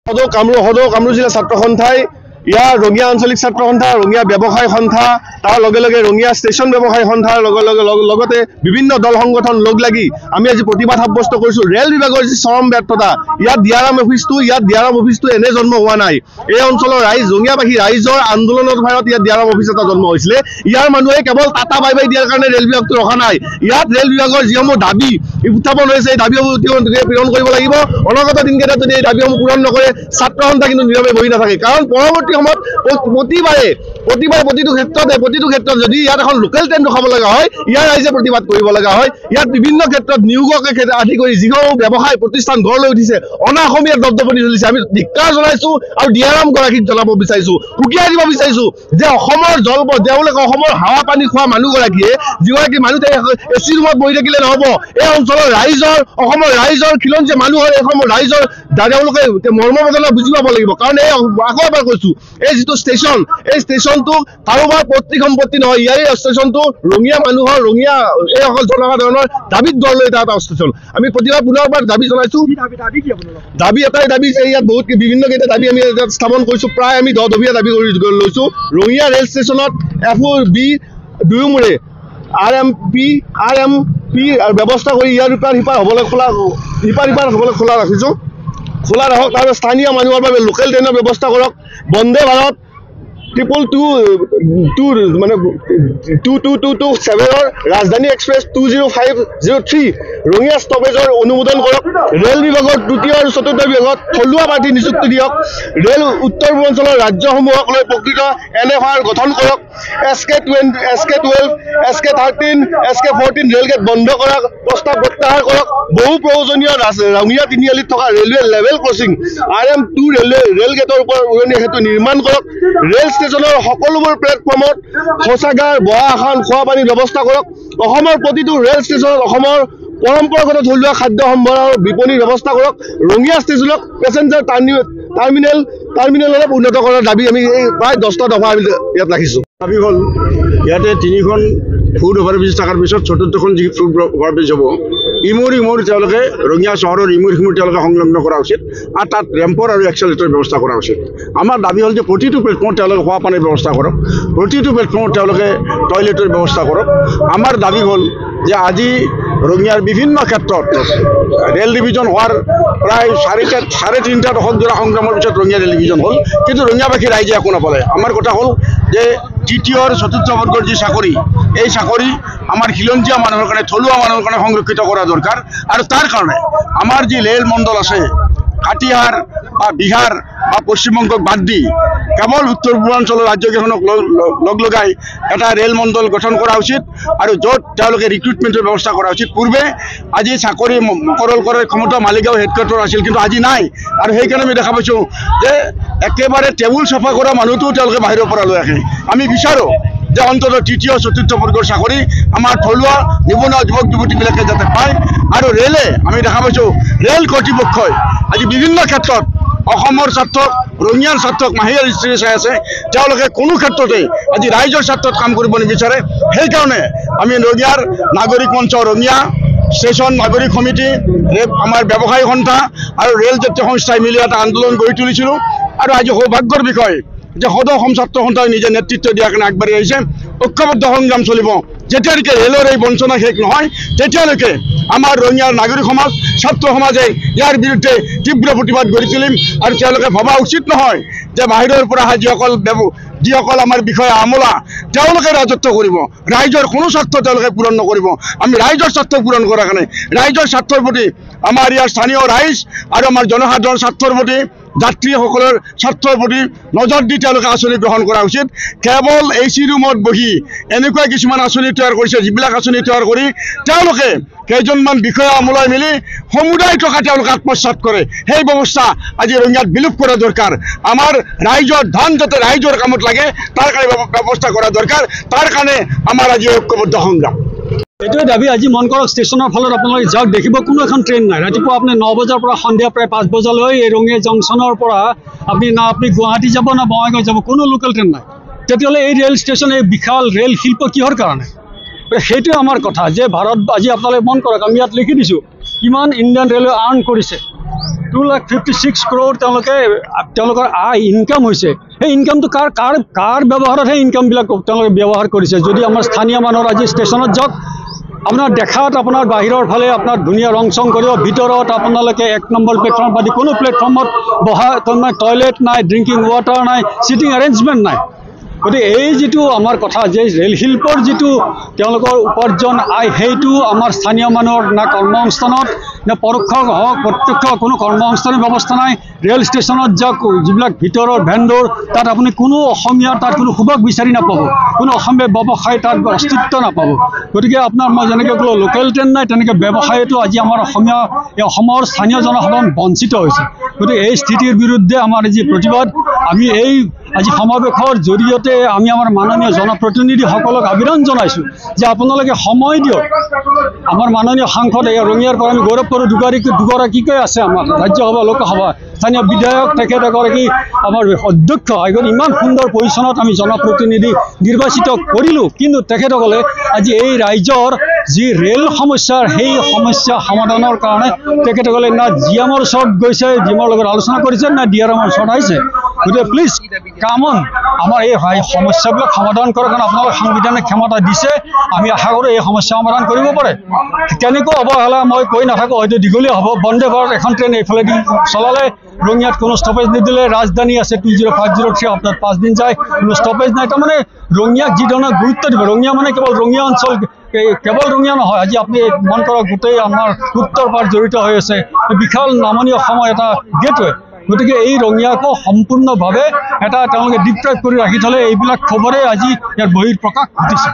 সদৌ কামৰূপ জিলা ছাত্ৰ সন্থাই ইয়াৰ ৰঙিয়া আঞ্চলিক ছাত্ৰ সন্থা, ৰঙিয়া ব্যৱসায় সন্থা, তাৰ লগে লগে ৰঙিয়া ষ্টেচন ব্যৱসায় সন্থাৰ লগতে বিভিন্ন দল সংগঠন লগ লাগি আমি আজি প্ৰতিবাদ সাব্যস্ত কৰিছোঁ। ৰেল বিভাগৰ যি চৰম ব্যৰ্থতা, ইয়াত ডিআৰএম অফিচটো এনে জন্ম হোৱা নাই। এই অঞ্চলৰ ৰঙিয়াবাসী ৰাইজৰ আন্দোলনৰ ভাৰত ইয়াত ডিআৰএম অফিচ এটা জন্ম হৈছিলে। ইয়াৰ মানুহে কেৱল টাটা বাই দিয়াৰ কাৰণে ৰেল বিভাগটো ৰখা নাই। ইয়াত ৰেল বিভাগৰ যিসমূহ দাবী উত্থাপন হৈছে, এই দাবীসমূহ পূৰণ কৰিব লাগিব। অনাগত দিনকেইটাত যদি এই দাবীসমূহ পূৰণ নকৰে ছাত্ৰ সন্থা কিন্তু নীৰৱে বহি নাথাকে। কাৰণ পৰৱৰ্তী সময়ত প্ৰতিবাৰে প্ৰতিটো ক্ষেত্ৰত যদি ইয়াত এখন লোকেল ট্ৰেইন ৰখাব লগা হয়, ইয়াৰ ৰাইজে প্ৰতিবাদ কৰিব লগা হয়। ইয়াত বিভিন্ন ক্ষেত্ৰত নিয়োগকে আদি কৰি যিসমূহ ব্যৱসায় প্ৰতিষ্ঠান গঢ় লৈ উঠিছে, অনা অসমীয়া দপদপনি চলিছে। আমি ধিক্কাৰ জনাইছোঁ আৰু ডিআৰএম গৰাকীক জনাব বিচাৰিছোঁ, সুকীয়াই দিব বিচাৰিছোঁ যে অসমৰ তেওঁলোকে অসমৰ হাৱা পানী খোৱা মানুহগৰাকীয়ে যিগৰাকী মানুহ এচি ৰুমত বহি থাকিলে নহ'ব। এই অঞ্চলৰ অসমৰ ৰাইজৰ খিলঞ্জীয়া মানুহৰ অসমৰ ৰাইজৰ তেওঁলোকে মৰ্মবেদনা বুজি পাব লাগিব। কাৰণ আকৌ এবাৰ কৈছোঁ, এই যিটো ষ্টেচন, এই ষ্টেচনটো কাৰোবাৰ পৈতৃক সম্পত্তি নহয়। এই ষ্টেচনটো ৰঙিয়া মানুহৰ, ৰঙিয়া এই অকল জনসাধাৰণৰ দাবীত গঢ় লৈ এটা ষ্টেচন। আমি প্ৰতিবাদ পুনৰবাৰ দাবী জনাইছোঁ। দাবী এটাই দাবী যে ইয়াত বহুত বিভিন্ন কেইটা দাবী আমি স্থাপন কৰিছোঁ। প্ৰায় আমি 10 দফীয়া দাবী কৰি লৈছোঁ। ৰঙিয়া ৰেল ষ্টেচনত FOB দুয়োমূৰে RMP ব্যৱস্থা কৰি ইয়াৰ সিপাৰ হ'বলৈ খোলা ৰাখিছোঁ। খোলা ৰাখক। তাৰ স্থানীয় মানুহৰ বাবে লোকেল ট্ৰেইনৰ ব্যৱস্থা কৰক। বন্দে ভাৰত 22227 ৰাজধানী এক্সপ্ৰেছ 20503 ৰঙিয়া ষ্টপেজৰ অনুমোদন কৰক। ৰেল বিভাগৰ তৃতীয় আৰু চতুৰ্থ বিভাগত থলুৱা প্ৰাৰ্থী নিযুক্তি দিয়ক। ৰেল উত্তৰ পূৰ্বাঞ্চলৰ ৰাজ্যসমূহক লৈ প্ৰকৃত NFR গঠন কৰক। SK12, SK13, SK14 ৰেলগেট বন্ধ কৰাৰ প্ৰস্তাৱ প্ৰত্যাহাৰ কৰক। বহু প্ৰয়োজনীয় ৰঙিয়া তিনিআলিত থকা ৰেলৱে লেভেল ক্ৰছিং RM2 ৰেলগেটৰ ওপৰত উৰণীয়া সেতু নিৰ্মাণ কৰক। ৰেল ষ্টেচনৰ সকলোবোৰ প্লেটফৰ্মত শৌচাগাৰ, বহা আসন, খোৱা পানীৰ ব্যৱস্থা কৰক। অসমৰ প্ৰতিটো ৰেল ষ্টেচনত অসমৰ পৰম্পৰাগত থলুৱা খাদ্য সম্ভাৰৰ বিপণীৰ ব্যৱস্থা কৰক। ৰঙিয়া ষ্টেচনক পেছেঞ্জাৰ টাৰ্মিনেললৈ উন্নত কৰাৰ দাবী আমি প্ৰায় 10টা দফা আমি ইয়াত ৰাখিছোঁ। দাবী হ'ল ইয়াতে 3খন ফুড অভাৰব্ৰিজ থকাৰ পিছত 4ৰ্থখন যি ফুড অভাৰব্ৰিজ হ'ব, ইমূৰ তেওঁলোকে ৰঙিয়া চহৰৰ ইমূৰ তেওঁলোকে সংলগ্ন কৰা উচিত আৰু তাত ৰেম্পৰ আৰু এক্সেলেটৰৰ ব্যৱস্থা কৰা উচিত। আমাৰ দাবী হ'ল যে প্ৰতিটো প্লেটফৰ্মত তেওঁলোকে খোৱা পানীৰ ব্যৱস্থা কৰক, প্ৰতিটো প্লেটফৰ্মত তেওঁলোকে টয়লেটৰ ব্যৱস্থা কৰক। আমাৰ দাবী হ'ল যে আজি ৰঙিয়াৰ বিভিন্ন ক্ষেত্ৰত ৰেল ডিভিজন হোৱাৰ প্ৰায় 3.5 দশক জোৰা সংগ্ৰামৰ পিছত ৰঙিয়া ৰেল ডিভিজন হ'ল, কিন্তু ৰঙিয়াবাসী ৰাইজে একো নাপালে। আমাৰ কথা হ'ল যে তৃতীয় আৰু চতুৰ্থ বৰ্গৰ যি চাকৰি, এই চাকৰি আমাৰ খিলঞ্জীয়া মানুহৰ কাৰণে, থলুৱা মানুহৰ কাৰণে সংৰক্ষিত কৰা দৰকাৰ। আৰু তাৰ কাৰণে আমাৰ যি ৰেল মণ্ডল আছে, কাটিহাৰ বা বিহাৰ বা পশ্চিমবংগক বাদ দি কেৱল উত্তৰ পূৰ্বাঞ্চলৰ ৰাজ্যকেইখনক লগাই এটা ৰেল মণ্ডল গঠন কৰা উচিত আৰু য'ত তেওঁলোকে ৰিক্ৰুটমেণ্টৰ ব্যৱস্থা কৰা উচিত। পূৰ্বে আজি চাকৰি মকৰল কৰাৰ ক্ষমতা মালিগাঁও হেডকোৱাৰ্টাৰ আছিল, কিন্তু আজি নাই। আৰু সেইকাৰণে আমি দেখা পাইছোঁ যে একেবাৰে টেবুল চাফা কৰা মানুহটোও তেওঁলোকে বাহিৰৰ পৰা লৈ আহে। আমি বিচাৰোঁ যে অন্তত তৃতীয় চতুৰ্থ বৰ্গৰ চাকৰি আমাৰ থলুৱা নিবনুৱা যুৱক যুৱতীবিলাকে যাতে পায়। আৰু ৰেলে আমি দেখা পাইছোঁ ৰেল কৰ্তৃপক্ষই আজি বিভিন্ন ক্ষেত্ৰত অসমৰ স্বাৰ্থক, ৰঙিয়াৰ স্বাৰ্থক মাহিয়া দৃষ্টিৰে চাই আছে। তেওঁলোকে কোনো ক্ষেত্ৰতে আজি ৰাইজৰ স্বাৰ্থত কাম কৰিব নিবিচাৰে। সেইকাৰণে আমি ৰঙিয়াৰ নাগৰিক মঞ্চ, ৰঙিয়া ষ্টেচন নাগৰিক সমিতি, আমাৰ ব্যৱসায়ী সন্থা আৰু ৰেল জাতীয় সংস্থাই মিলি এটা আন্দোলন গঢ়ি তুলিছিলোঁ। আৰু আজি সৌভাগ্যৰ বিষয় যে সদৌ অসম ছাত্ৰ সন্থাই নিজে নেতৃত্ব দিয়াৰ কাৰণে আগবাঢ়ি আহিছে। ঐক্যবদ্ধ সংগ্ৰাম চলিব। যেতিয়ালৈকে ৰেলৰ এই বঞ্চনা শেষ নহয়, তেতিয়ালৈকে আমাৰ ৰঙিয়াৰ নাগৰিক সমাজ, ছাত্ৰ সমাজে ইয়াৰ বিৰুদ্ধে তীব্ৰ প্ৰতিবাদ গঢ়ি তুলিম। আৰু তেওঁলোকে ভবা উচিত নহয় যে বাহিৰৰ পৰা অহা যিসকল আমাৰ বিষয়া আমোলা, তেওঁলোকে ৰাজত্ব কৰিব, ৰাইজৰ কোনো স্বাৰ্থ তেওঁলোকে পূৰণ নকৰিব। আমি ৰাইজৰ স্বাৰ্থ পূৰণ কৰাৰ কাৰণে ৰাইজৰ স্বাৰ্থৰ প্ৰতি, আমাৰ ইয়াৰ স্থানীয় ৰাইজ আৰু আমাৰ জনসাধাৰণৰ স্বাৰ্থৰ প্ৰতি, যাত্ৰীসকলৰ স্বাৰ্থৰ প্ৰতি নজৰ দি তেওঁলোকে আঁচনি গ্ৰহণ কৰা উচিত। কেৱল AC ৰুমত বহি এনেকুৱা কিছুমান আঁচনি তৈয়াৰ কৰিছে, যিবিলাক আঁচনি তৈয়াৰ কৰি তেওঁলোকে কেইজনমান বিষয়া আমোলাই মিলি সমুদায় টকা তেওঁলোকে আত্মসাৎ কৰে। সেই ব্যৱস্থা আজি ৰঙিয়াত বিলোপ কৰা দৰকাৰ। আমাৰ ৰাইজৰ ধন যাতে ৰাইজৰ কামত লাগে তাৰ কাৰণে ব্যৱস্থা কৰা দৰকাৰ। তাৰ কাৰণে আমাৰ আজি ঐক্যবদ্ধ সংগ্ৰাম। এইটোৱে দাবী। আজি মন কৰক, ষ্টেচনৰ ফালত আপোনালোকে যাওক, দেখিব কোনো এখন ট্ৰেইন নাই। ৰাতিপুৱা আপুনি 9 বজাৰ পৰা সন্ধিয়া প্ৰায় 5 বজালৈ এই ৰঙিয়া জংচনৰ পৰা আপুনি গুৱাহাটী যাব না বঙাইগাঁও যাব, কোনো লোকেল ট্ৰেইন নাই। তেতিয়াহ'লে এই ৰেল ষ্টেচন, এই বিশাল ৰেল শিল্প কিহৰ কাৰণে? সেইটোৱে আমাৰ কথা যে ভাৰত, আজি আপোনালোকে মন কৰক, আমি ইয়াত লিখি দিছোঁ কিমান ইণ্ডিয়ান ৰেলৱে আৰ্ণ কৰিছে। 2,56 crore তেওঁলোকৰ আয় ইনকাম হৈছে। সেই ইনকামটো কাৰ ব্যৱহাৰতহে ইনকামবিলাক তেওঁলোকে ব্যৱহাৰ কৰিছে। যদি আমাৰ স্থানীয় মানুহৰ আজি ষ্টেচনত যাওক, আপোনাৰ দেখাত আপোনাৰ বাহিৰৰ ফালে আপোনাৰ ধুনীয়া ৰং চং কৰিব, ভিতৰত আপোনালোকে 1 নম্বৰ প্লেটফৰ্ম আদি কোনো প্লেটফৰ্মত বহা টয়লেট নাই, ড্ৰিংকিং ৱাটাৰ নাই, চিটিং এৰেঞ্জমেণ্ট নাই। গতিকে এই যিটো আমাৰ কথা যে ৰেল শিল্পৰ যিটো তেওঁলোকৰ উপাৰ্জন আয়, সেইটো আমাৰ স্থানীয় মানুহৰ না কৰ্মসংস্থানত নে পৰোক্ষ হওক প্ৰত্যক্ষ কোনো কৰ্মসংস্থানৰ ব্যৱস্থা নাই। ৰেল ষ্টেচনত যাওক, যিবিলাক ভিতৰৰ ভেণ্ডৰ, তাত আপুনি কোনো অসমীয়াৰ তাত কোনো সুবাস বিচাৰি নাপাব, কোনো অসমীয়া ব্যৱসায় তাত অস্তিত্ব নাপাব। গতিকে আপোনাৰ মই যেনেকৈ ক'লোঁ লোকেল ট্ৰেইন নাই, তেনেকৈ ব্যৱসায়তো আজি আমাৰ অসমৰ স্থানীয় জনসাধাৰণ বঞ্চিত হৈছে। গতিকে এই স্থিতিৰ বিৰুদ্ধে আমাৰ যি প্ৰতিবাদ, আমি এই আজি সমাৱেশৰ জৰিয়তে আমি আমাৰ মাননীয় জনপ্ৰতিনিধিসকলক আবেদন জনাইছোঁ যে আপোনালোকে সময় দিয়ক। আমাৰ মাননীয় সাংসদ এই ৰঙিয়াৰ পৰা আমি গৌৰৱ কৰোঁ, দুগৰাকীকৈ আছে আমাৰ ৰাজ্যসভা লোকসভা স্থানীয় বিধায়ক, তেখেত এগৰাকী আমাৰ অধ্যক্ষ। ইমান সুন্দৰ পজিশ্যনত আমি জনপ্ৰতিনিধি নিৰ্বাচিত কৰিলোঁ, কিন্তু তেখেতসকলে আজি এই ৰাইজৰ যি ৰেল সমস্যাৰ সেই সমস্যা সমাধানৰ কাৰণে তেখেতসকলে না জিএমৰ ওচৰত গৈছে, জিএমৰ লগত আলোচনা কৰিছে, না ডিআৰএমৰ ওচৰত আহিছে। গতিকে প্লিজ কামন আমাৰ এই সমস্যাবিলাক সমাধান কৰাৰ কাৰণে আপোনালোক সাংবিধানিক ক্ষমতা দিছে। আমি আশা কৰোঁ এই সমস্যা সমাধান কৰিব পাৰে। কেনেকৈ অৱহেলা মই কৈ নাথাকোঁ, হয়তো দীঘলীয়া হ'ব। বন্দে ভাৰত এখন ট্ৰেইন এইফালেদি চলালে, ৰঙিয়াত কোনো ষ্টপেজ নিদিলে, ৰাজধানী আছে 20503 সপ্তাহত 5 দিন যায়, কোনো ষ্টপেজ নাই। তাৰমানে ৰঙিয়াক যি ধৰণে গুৰুত্ব দিব, ৰঙিয়া মানে কেৱল ৰঙিয়া অঞ্চল, কেৱল ৰঙিয়া নহয়, আজি আপুনি মন কৰক গোটেই আমাৰ উত্তৰ পাৰ জড়িত হৈ আছে, বিশাল নামনি অসমৰ এটা গেটৱে। গতিকে এই ৰঙিয়াকো সম্পূৰ্ণভাৱে এটা তেওঁলোকে ডিপ্ৰাইভ কৰি ৰাখি থ'লে, এইবিলাক খবৰে আজি ইয়াৰ বহিঃপ্ৰকাশ ঘটিছে।